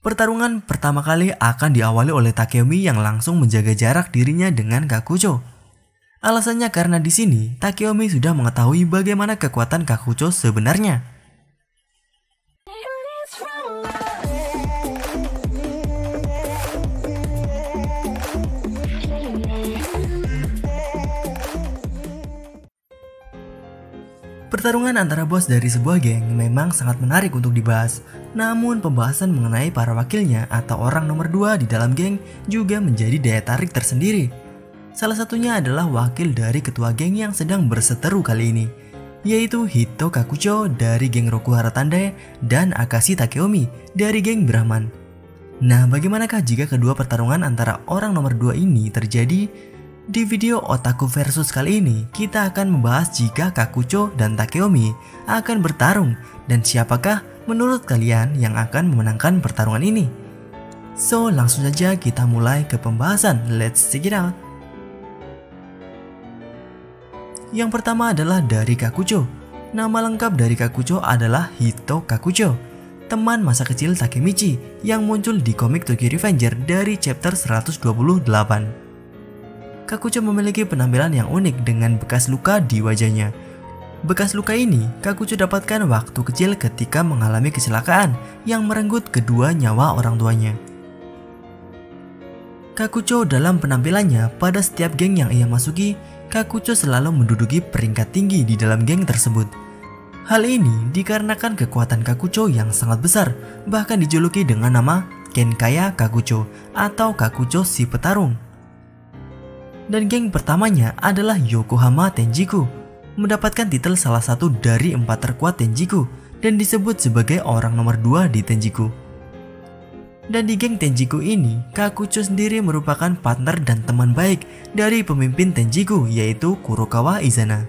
Pertarungan pertama kali akan diawali oleh Takeyomi yang langsung menjaga jarak dirinya dengan Kakucho. Alasannya karena di sini Takeyomi sudah mengetahui bagaimana kekuatan Kakucho sebenarnya. Pertarungan antara bos dari sebuah geng memang sangat menarik untuk dibahas. Namun pembahasan mengenai para wakilnya atau orang nomor 2 di dalam geng juga menjadi daya tarik tersendiri. Salah satunya adalah wakil dari ketua geng yang sedang berseteru kali ini, yaitu Hito Kakucho dari geng Rokuhara Tandai dan Akashi Takeyomi dari geng Brahman. Nah, bagaimanakah jika kedua pertarungan antara orang nomor 2 ini terjadi? Di video Otaku Versus kali ini, kita akan membahas jika Kakucho dan Takeyomi akan bertarung dan siapakah menurut kalian yang akan memenangkan pertarungan ini. So, langsung saja kita mulai ke pembahasan. Let's check it out. Yang pertama adalah dari Kakucho. Nama lengkap dari Kakucho adalah Hito Kakucho, teman masa kecil Takemichi yang muncul di komik Tokyo Revenger dari chapter 128. Kakucho memiliki penampilan yang unik dengan bekas luka di wajahnya. Bekas luka ini Kakucho dapatkan waktu kecil ketika mengalami kecelakaan yang merenggut kedua nyawa orang tuanya. Kakucho dalam penampilannya pada setiap geng yang ia masuki, Kakucho selalu menduduki peringkat tinggi di dalam geng tersebut. Hal ini dikarenakan kekuatan Kakucho yang sangat besar, bahkan dijuluki dengan nama Kenkaya Kakucho atau Kakucho si petarung. Dan geng pertamanya adalah Yokohama Tenjiku, mendapatkan titel salah satu dari 4 terkuat Tenjiku dan disebut sebagai orang nomor 2 di Tenjiku. Dan di geng Tenjiku ini, Kakucho sendiri merupakan partner dan teman baik dari pemimpin Tenjiku yaitu Kurokawa Izana.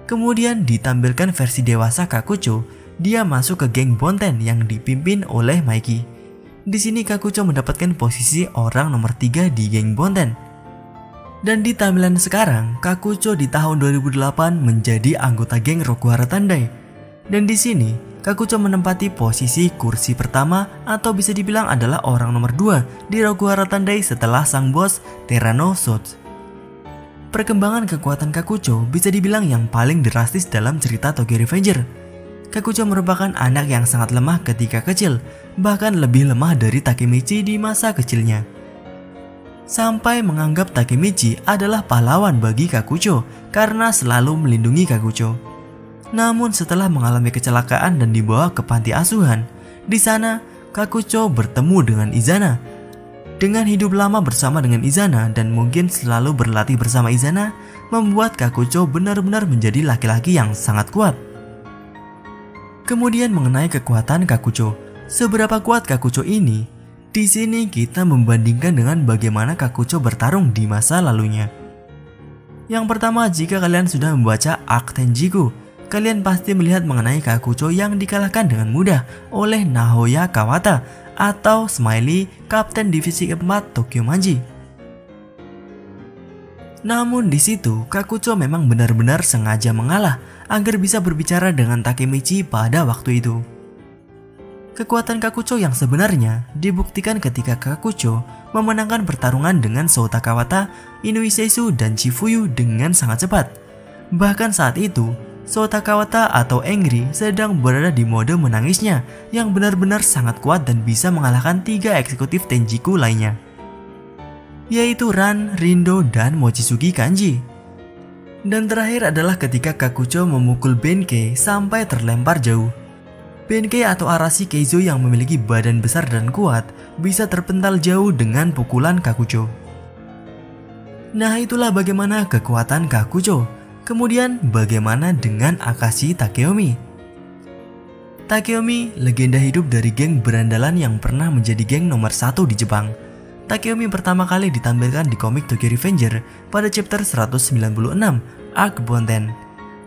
Kemudian ditampilkan versi dewasa Kakucho, dia masuk ke geng Bonten yang dipimpin oleh Maiki. Di sini Kakucho mendapatkan posisi orang nomor 3 di geng Bonten. Dan di timeline sekarang, Kakucho di tahun 2008 menjadi anggota geng Rokuhara Tandai. Dan di sini, Kakucho menempati posisi kursi pertama atau bisa dibilang adalah orang nomor 2 di Rokuhara Tandai setelah sang bos Terano Sots. Perkembangan kekuatan Kakucho bisa dibilang yang paling drastis dalam cerita Tokyo Revenger. Kakucho merupakan anak yang sangat lemah ketika kecil, bahkan lebih lemah dari Takemichi di masa kecilnya. Sampai menganggap Takemichi adalah pahlawan bagi Kakucho karena selalu melindungi Kakucho. Namun setelah mengalami kecelakaan dan dibawa ke panti asuhan, di sana Kakucho bertemu dengan Izana. Dengan hidup lama bersama dengan Izana dan mungkin selalu berlatih bersama Izana, membuat Kakucho benar-benar menjadi laki-laki yang sangat kuat. Kemudian mengenai kekuatan Kakucho, seberapa kuat Kakucho ini? Di sini kita membandingkan dengan bagaimana Kakucho bertarung di masa lalunya. Yang pertama, jika kalian sudah membaca Arc Tenjiku, kalian pasti melihat mengenai Kakucho yang dikalahkan dengan mudah oleh Nahoya Kawata atau Smiley, Kapten Divisi 4 Tokyo Manji. Namun di situ Kakucho memang benar-benar sengaja mengalah agar bisa berbicara dengan Takemichi pada waktu itu. Kekuatan Kakucho yang sebenarnya dibuktikan ketika Kakucho memenangkan pertarungan dengan Sota Kawata, Inui Seisu, dan Chifuyu dengan sangat cepat. Bahkan saat itu, Sota Kawata atau Angry sedang berada di mode menangisnya yang benar-benar sangat kuat dan bisa mengalahkan 3 eksekutif Tenjiku lainnya, yaitu Ran, Rindo, dan Mochizuki Kanji. Dan terakhir adalah ketika Kakucho memukul Benkei sampai terlempar jauh. Benkei atau Arashi Keizo yang memiliki badan besar dan kuat bisa terpental jauh dengan pukulan Kakucho. Nah, itulah bagaimana kekuatan Kakucho. Kemudian bagaimana dengan Akashi Takeyomi? Takeyomi, legenda hidup dari geng berandalan yang pernah menjadi geng nomor 1 di Jepang. Takeyomi pertama kali ditampilkan di komik Tokyo Revenger pada chapter 196, Arc Bonten,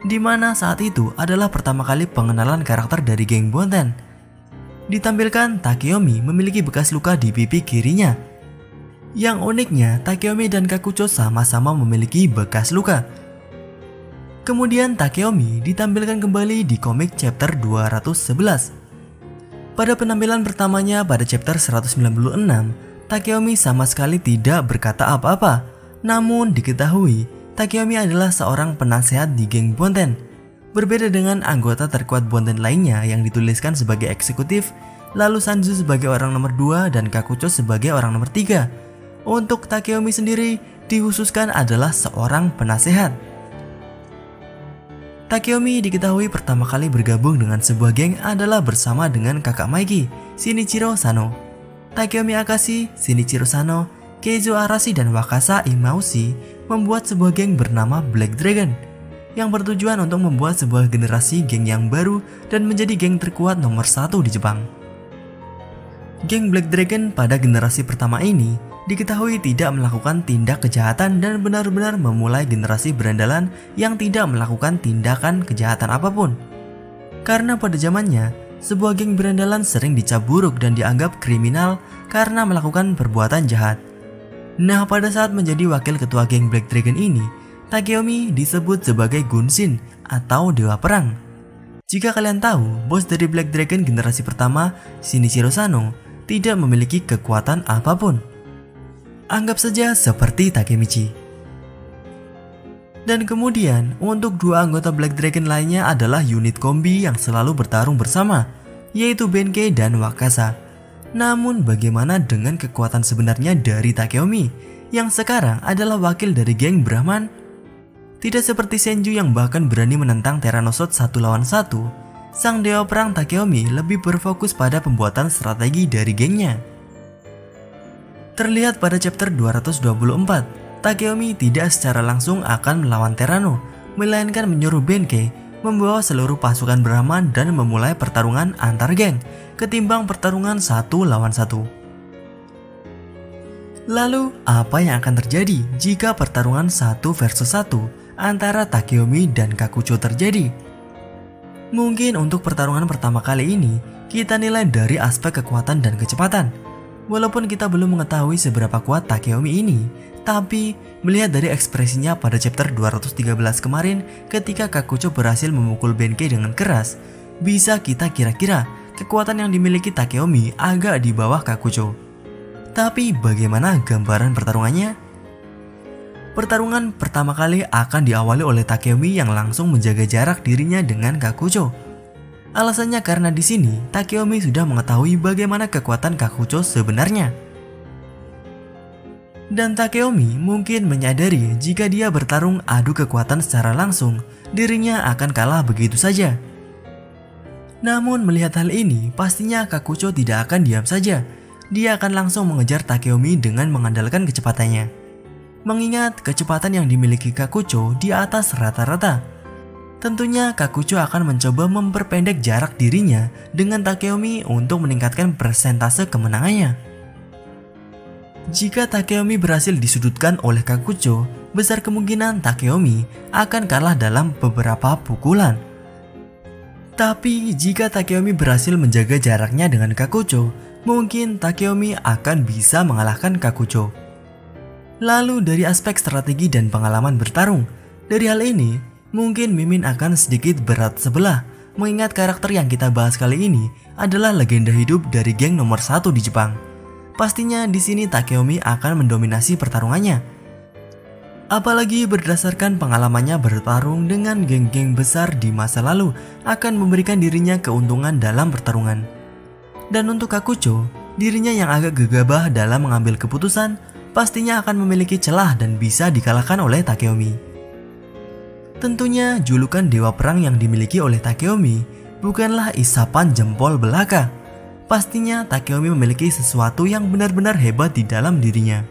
di mana saat itu adalah pertama kali pengenalan karakter dari geng Bonten. Ditampilkan Takeyomi memiliki bekas luka di pipi kirinya. Yang uniknya, Takeyomi dan Kakucho sama-sama memiliki bekas luka. Kemudian Takeyomi ditampilkan kembali di komik chapter 211. Pada penampilan pertamanya pada chapter 196, Takeomi sama sekali tidak berkata apa-apa. Namun diketahui, Takeomi adalah seorang penasehat di geng Bonten. Berbeda dengan anggota terkuat Bonten lainnya yang dituliskan sebagai eksekutif, lalu Sanju sebagai orang nomor 2 dan Kakucho sebagai orang nomor 3. Untuk Takeomi sendiri dikhususkan adalah seorang penasehat. Takeomi diketahui pertama kali bergabung dengan sebuah geng adalah bersama dengan kakak Maiki, Shinichiro Sano. Takeomi Akashi, Shinichiro Sano, Keizo Arashi dan Wakasa Imaushi membuat sebuah geng bernama Black Dragon yang bertujuan untuk membuat sebuah generasi geng yang baru dan menjadi geng terkuat nomor 1 di Jepang. Geng Black Dragon pada generasi pertama ini diketahui tidak melakukan tindak kejahatan dan benar-benar memulai generasi berandalan yang tidak melakukan tindakan kejahatan apapun. Karena pada zamannya, sebuah geng berandalan sering dicap buruk dan dianggap kriminal karena melakukan perbuatan jahat. Nah, pada saat menjadi wakil ketua geng Black Dragon ini, Takeomi disebut sebagai Gunshin atau Dewa Perang. Jika kalian tahu, bos dari Black Dragon generasi pertama, Shinichiro Sano, tidak memiliki kekuatan apapun. Anggap saja seperti Takemichi. Dan kemudian, untuk dua anggota Black Dragon lainnya adalah unit kombi yang selalu bertarung bersama, yaitu Benkei dan Wakasa. Namun bagaimana dengan kekuatan sebenarnya dari Takeomi, yang sekarang adalah wakil dari geng Brahman? Tidak seperti Senju yang bahkan berani menentang Tyrannosaurus 1 lawan 1, sang dewa perang Takeomi lebih berfokus pada pembuatan strategi dari gengnya. Terlihat pada chapter 224, Takeomi tidak secara langsung akan melawan Tyranno, melainkan menyuruh Benkei membawa seluruh pasukan Brahman dan memulai pertarungan antar geng, ketimbang pertarungan 1 lawan 1. Lalu, apa yang akan terjadi jika pertarungan 1 versus 1 antara Takeomi dan Kakucho terjadi? Mungkin untuk pertarungan pertama kali ini, kita nilai dari aspek kekuatan dan kecepatan. Walaupun kita belum mengetahui seberapa kuat Takeomi ini, tapi melihat dari ekspresinya pada chapter 213 kemarin ketika Kakucho berhasil memukul Benkei dengan keras, bisa kita kira-kira kekuatan yang dimiliki Takeomi agak di bawah Kakucho. Tapi bagaimana gambaran pertarungannya? Pertarungan pertama kali akan diawali oleh Takeomi yang langsung menjaga jarak dirinya dengan Kakucho. Alasannya karena di sini Takeomi sudah mengetahui bagaimana kekuatan Kakucho sebenarnya. Dan Takeomi mungkin menyadari jika dia bertarung adu kekuatan secara langsung, dirinya akan kalah begitu saja. Namun melihat hal ini, pastinya Kakucho tidak akan diam saja. Dia akan langsung mengejar Takeomi dengan mengandalkan kecepatannya. Mengingat kecepatan yang dimiliki Kakucho di atas rata-rata, tentunya Kakucho akan mencoba memperpendek jarak dirinya dengan Takeomi untuk meningkatkan persentase kemenangannya. Jika Takeomi berhasil disudutkan oleh Kakucho, besar kemungkinan Takeomi akan kalah dalam beberapa pukulan. Tapi jika Takeomi berhasil menjaga jaraknya dengan Kakucho, mungkin Takeomi akan bisa mengalahkan Kakucho. Lalu dari aspek strategi dan pengalaman bertarung, dari hal ini mungkin Mimin akan sedikit berat sebelah, mengingat karakter yang kita bahas kali ini adalah legenda hidup dari geng nomor 1 di Jepang. Pastinya di sini Takeomi akan mendominasi pertarungannya. Apalagi berdasarkan pengalamannya bertarung dengan geng-geng besar di masa lalu akan memberikan dirinya keuntungan dalam pertarungan. Dan untuk Kakucho, dirinya yang agak gegabah dalam mengambil keputusan, pastinya akan memiliki celah dan bisa dikalahkan oleh Takeomi. Tentunya julukan Dewa Perang yang dimiliki oleh Takeomi bukanlah isapan jempol belaka. Pastinya Takeomi memiliki sesuatu yang benar-benar hebat di dalam dirinya.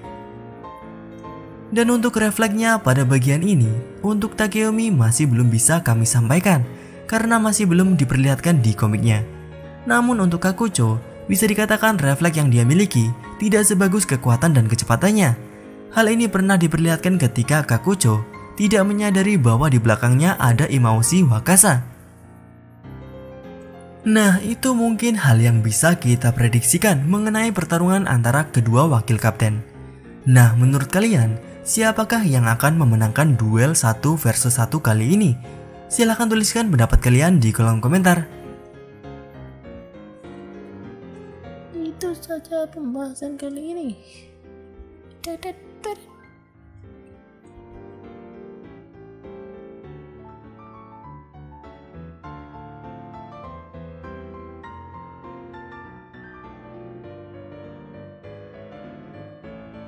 Dan untuk refleksnya pada bagian ini, untuk Takeomi masih belum bisa kami sampaikan karena masih belum diperlihatkan di komiknya. Namun untuk Kakucho, bisa dikatakan refleks yang dia miliki tidak sebagus kekuatan dan kecepatannya. Hal ini pernah diperlihatkan ketika Kakucho tidak menyadari bahwa di belakangnya ada Imaushi Wakasa. Nah, itu mungkin hal yang bisa kita prediksikan mengenai pertarungan antara kedua wakil kapten. Nah, menurut kalian, siapakah yang akan memenangkan duel 1 versus 1 kali ini? Silahkan tuliskan pendapat kalian di kolom komentar. saja pembahasan kali ini.